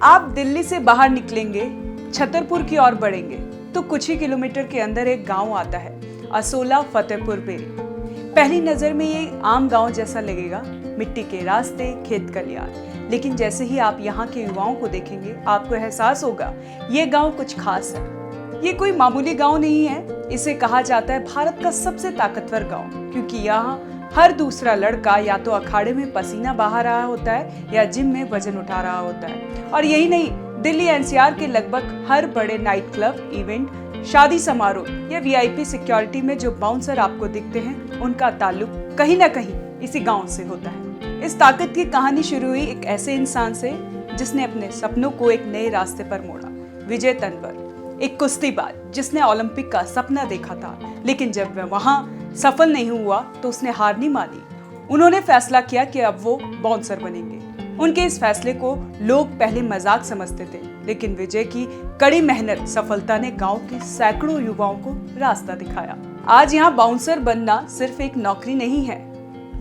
आप दिल्ली से बाहर निकलेंगे, छतरपुर की ओर बढ़ेंगे तो कुछ ही किलोमीटर के अंदर एक गांव आता है, असोला फतेहपुर बेरी। पहली नजर में ये आम गांव जैसा लगेगा, मिट्टी के रास्ते, खेत खलियान। लेकिन जैसे ही आप यहाँ के युवाओं को देखेंगे, आपको एहसास होगा ये गांव कुछ खास है। ये कोई मामूली गांव नहीं है, इसे कहा जाता है भारत का सबसे ताकतवर गांव, क्योंकि यहाँ हर दूसरा लड़का या तो अखाड़े में पसीना बहा रहा होता है या जिम में वजन उठा रहा होता है। और यही नहीं, दिल्ली एनसीआर के लगभग हर बड़े नाइट क्लब, इवेंट, शादी समारोह या वीआईपी सिक्योरिटी में जो बाउंसर आपको दिखते हैं, उनका ताल्लुक कहीं ना कहीं इसी गांव से होता है। इस ताकत की कहानी शुरू हुई एक ऐसे इंसान से जिसने अपने सपनों को एक नए रास्ते पर मोड़ा। विजय तंवर, एक कुश्तीबाज जिसने ओलंपिक का सपना देखा था, लेकिन जब वह वहां सफल नहीं हुआ तो उसने हार नहीं मानी। उन्होंने फैसला किया कि अब वो बाउंसर बनेंगे। उनके इस फैसले को लोग पहले मजाक समझते थे, लेकिन विजय की कड़ी मेहनत, सफलता ने गांव के सैकड़ों युवाओं को रास्ता दिखाया। आज यहाँ बाउंसर बनना सिर्फ एक नौकरी नहीं है,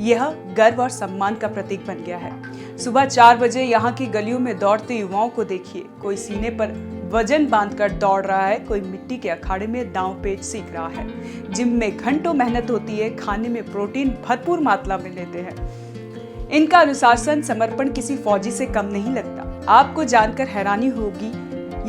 यह गर्व और सम्मान का प्रतीक बन गया है। सुबह 4 बजे यहाँ की गलियों में दौड़ते युवाओं को देखिए। कोई सीने पर वजन बांधकर दौड़ रहा है, कोई मिट्टी के अखाड़े में दांव पेच सीख रहा है। जिम में घंटों मेहनत होती है, खाने में प्रोटीन भरपूर मात्रा में लेते हैं। इनका अनुशासन, समर्पण किसी फौजी से कम नहीं लगता। आपको जानकर हैरानी होगी,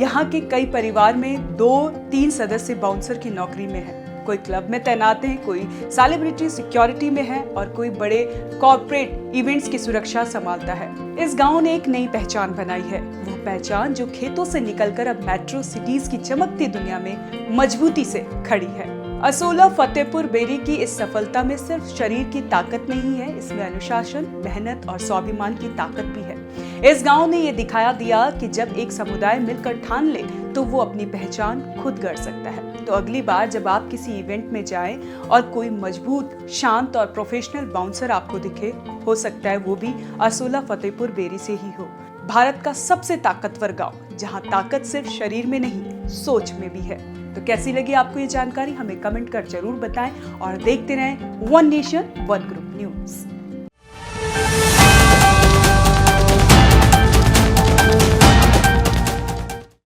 यहाँ के कई परिवार में 2-3 सदस्य बाउंसर की नौकरी में है। कोई क्लब में तैनात है, कोई सेलिब्रिटी सिक्योरिटी में है और कोई बड़े कॉर्पोरेट इवेंट्स की सुरक्षा संभालता है। इस गांव ने एक नई पहचान बनाई है, वो पहचान जो खेतों से निकलकर अब मेट्रो सिटीज की चमकती दुनिया में मजबूती से खड़ी है। असोला फतेहपुर बेरी की इस सफलता में सिर्फ शरीर की ताकत नहीं है, इसमें अनुशासन, मेहनत और स्वाभिमान की ताकत भी है। इस गांव ने ये दिखाया दिया कि जब एक समुदाय मिलकर ठान ले तो वो अपनी पहचान खुद गढ़ सकता है। तो अगली बार जब आप किसी इवेंट में जाएं और कोई मजबूत, शांत और प्रोफेशनल बाउंसर आपको दिखे, हो सकता है वो भी असोला फतेहपुर बेरी से ही हो। भारत का सबसे ताकतवर गांव, जहां ताकत सिर्फ शरीर में नहीं, सोच में भी है। तो कैसी लगी आपको ये जानकारी, हमें कमेंट कर जरूर बताएं और देखते रहें one nation one group news.